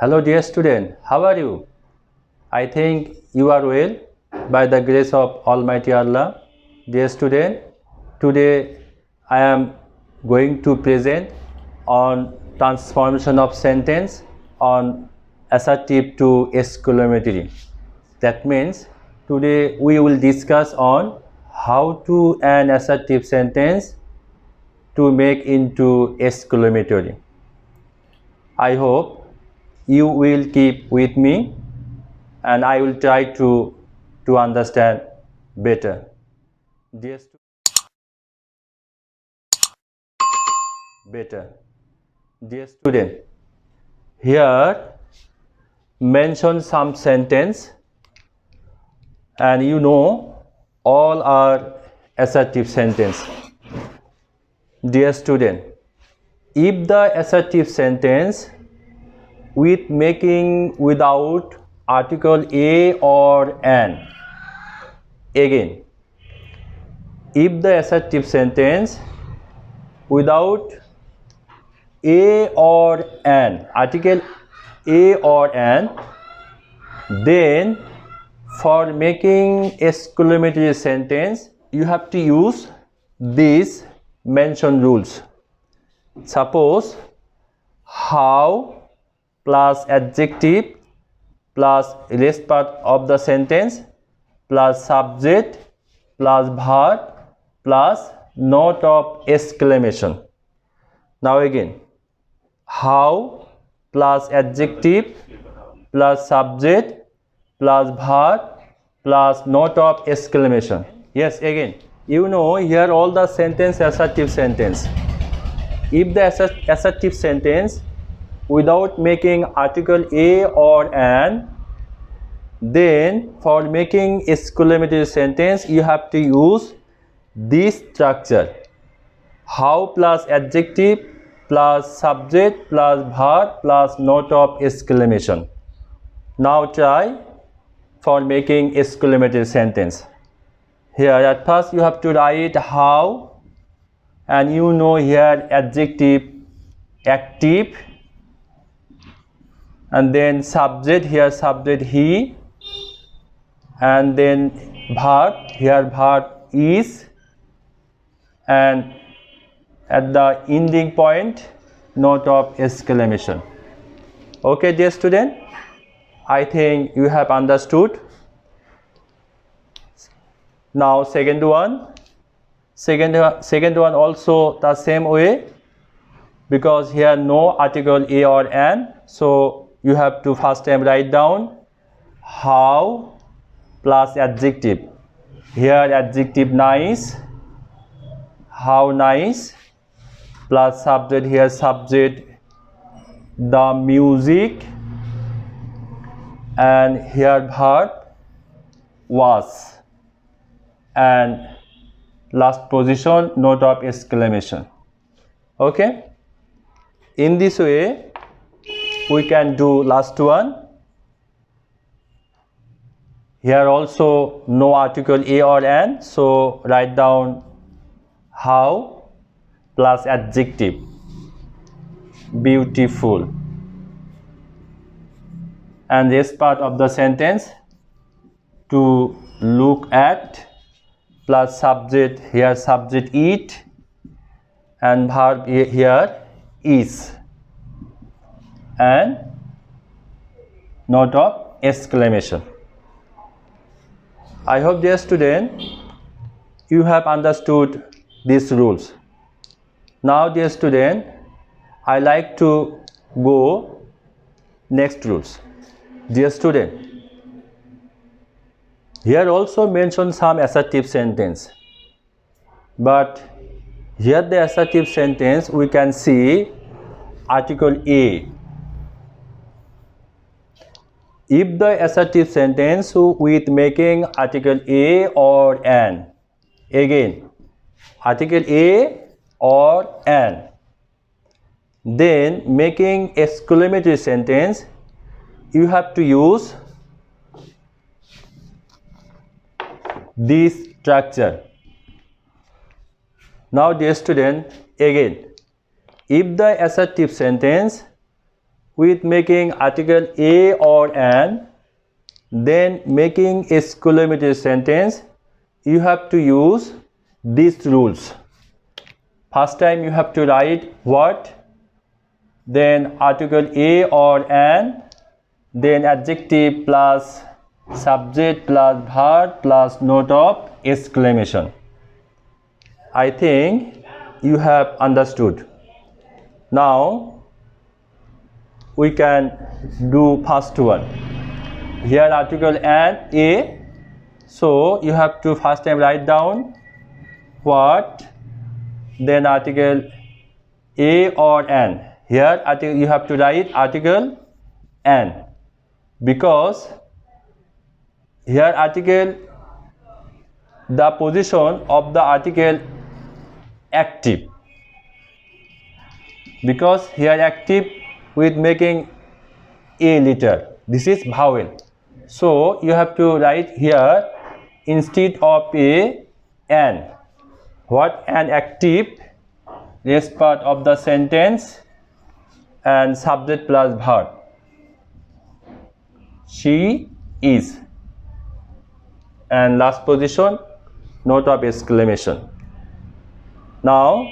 Hello dear student, how are you? I think you are well by the grace of Almighty Allah. Dear student, today I am going to present on transformation of sentence on assertive to exclamatory. That means today we will discuss on how to an assertive sentence to make into exclamatory. I hope you will keep with me and I will try to understand better. Dear student, here mention some sentence and you know all are assertive sentence. Dear student, if the assertive sentence with making without article a or an, again, if the assertive sentence without a or an, article a or an, then for making exclamatory sentence you have to use these mention rules. Suppose how plus adjective plus rest part of the sentence plus subject plus verb plus note of exclamation. Now again, how plus adjective plus subject plus verb plus note of exclamation. Yes, again, you know here all the sentence assertive sentence. If the assertive sentence without making article a or an, then for making exclamatory sentence you have to use this structure: how plus adjective plus subject plus verb plus note of exclamation. Now try for making exclamatory sentence. Here at first you have to write how, and you know here adjective active, and then subject, here subject he, and then verb, here verb is, and at the ending point note of exclamation. Okay dear student, I think you have understood. Now second one also the same way, because here no article a or an, so you have to first time write down how plus adjective, here adjective nice, how nice, plus subject, here subject the music, and here verb was, and last position note of exclamation. Okay, in this way we can do last one. Here also no article a or an, so write down how plus adjective beautiful, and this part of the sentence to look at plus subject, here subject eat, and verb here is, and note of exclamation. I hope dear student you have understood these rules. Now dear student, I like to go next rules. Dear student, here also mention some assertive sentence, but here the assertive sentence we can see article a. If the assertive sentence with making article a or an, again article a or an, then making exclamatory sentence you have to use this structure. Now dear student, again, if the assertive sentence with making article a or an, then making a exclamatory sentence, you have to use these rules. First time you have to write what, then article a or an, then adjective plus subject plus verb plus note of exclamation. I think you have understood. Now we can do first one. Here article and a, so you have to first time write down what, then article a or an. Here you have to write article an, because here article, the position of the article active, because here active with making a letter, this is vowel. So you have to write here instead of a, an. What? An active, rest part of the sentence and subject plus verb. She is, and last position note of exclamation. Now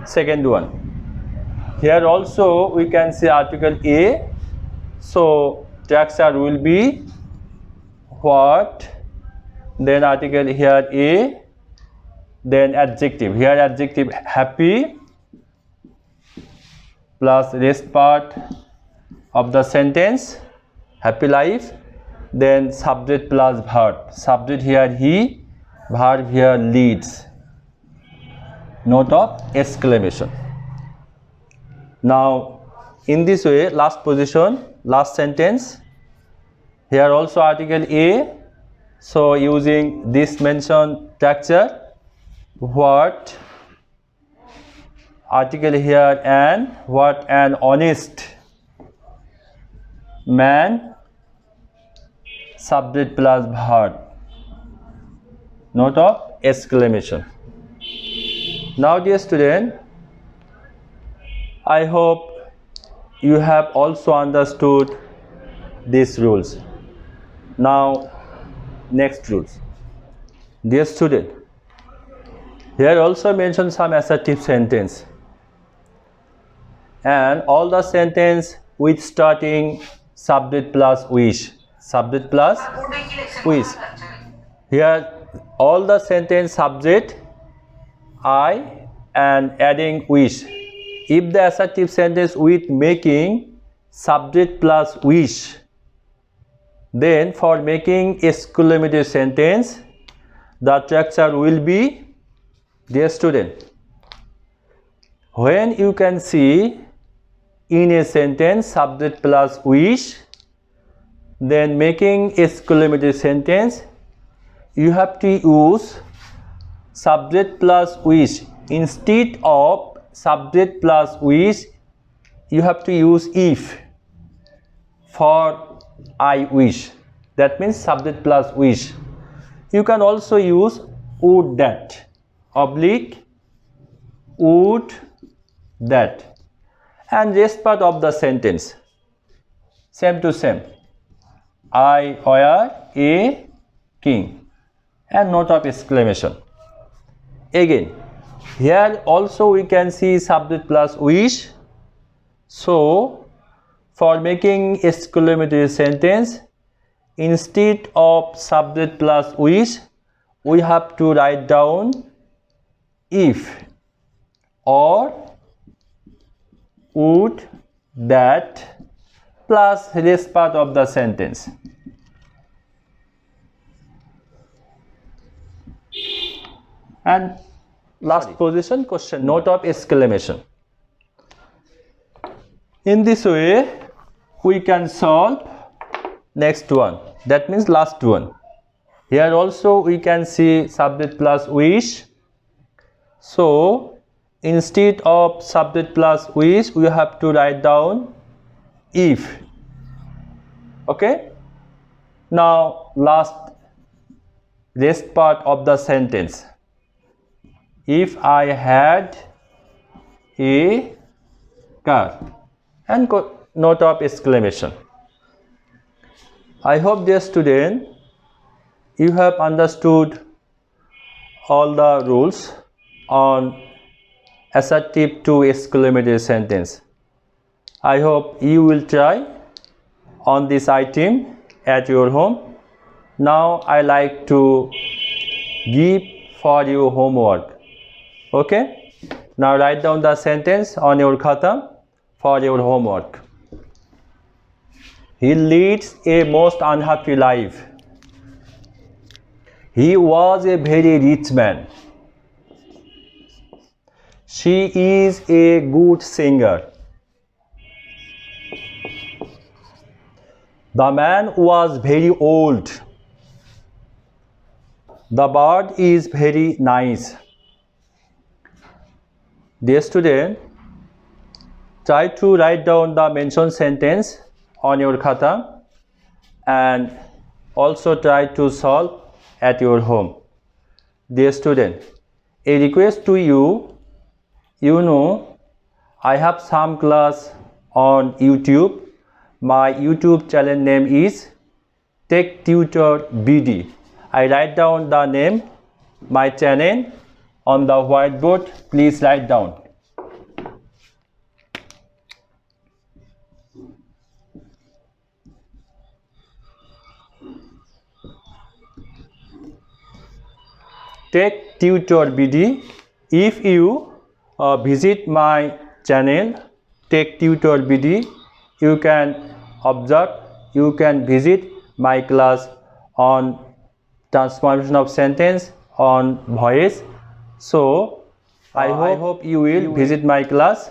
second one, here also we can see article a, so structure will be what, then article here a, then adjective, here adjective happy plus rest part of the sentence happy life, then subject plus verb, subject here he, verb here leads, note of exclamation. Now in this way, last position, last sentence, here also article a, so using this mentioned structure, what, article here and, what an honest man, subject plus verb, note of exclamation. Now dear student, I hope you have also understood these rules. Now next rules. Dear student, here also mention some assertive sentence, and all the sentence with starting subject plus wish, subject plus wish. Here all the sentence subject I and adding wish. If the assertive sentence with making subject plus wish, then for making exclamatory sentence, the structure will be, dear student, when you can see in a sentence subject plus wish, then making exclamatory sentence, you have to use subject plus wish. Instead of subject plus wish, you have to use if for I wish. That means subject plus wish. You can also use would that, oblique would that, and rest part of the sentence same to same. I were a king, and note of exclamation. Again, here also we can see subject plus wish. So for making exclamatory sentence, instead of subject plus wish, we have to write down if or would that plus rest part of the sentence. And last position, question, note of exclamation. In this way, we can solve next one. That means last one. Here also we can see subject plus wish. So instead of subject plus wish, we have to write down if. Okay. Now last rest part of the sentence. If I had a car, and note of exclamation. I hope, dear student, you have understood all the rules on assertive to exclamatory sentence. I hope you will try on this item at your home. Now I like to give for you homework. Okay? Now write down the sentence on your khata for your homework. He leads a most unhappy life. He was a very rich man. She is a good singer. The man was very old. The bird is very nice. Dear student, try to write down the mentioned sentence on your khata and also try to solve at your home. Dear student, a request to you, I have some class on YouTube. My YouTube channel name is Tech Tutor BD. I write down the name, my channel on the whiteboard. Please write down. Tech Tutor BD. If you visit my channel Tech Tutor BD, you can observe, you can visit my class on transformation of sentence, on voice. So I hope you will visit my class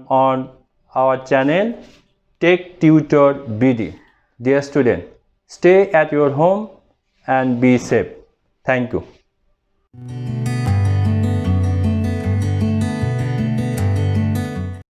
on our channel Tech Tutor BD. Dear student, stay at your home and be safe. Thank you.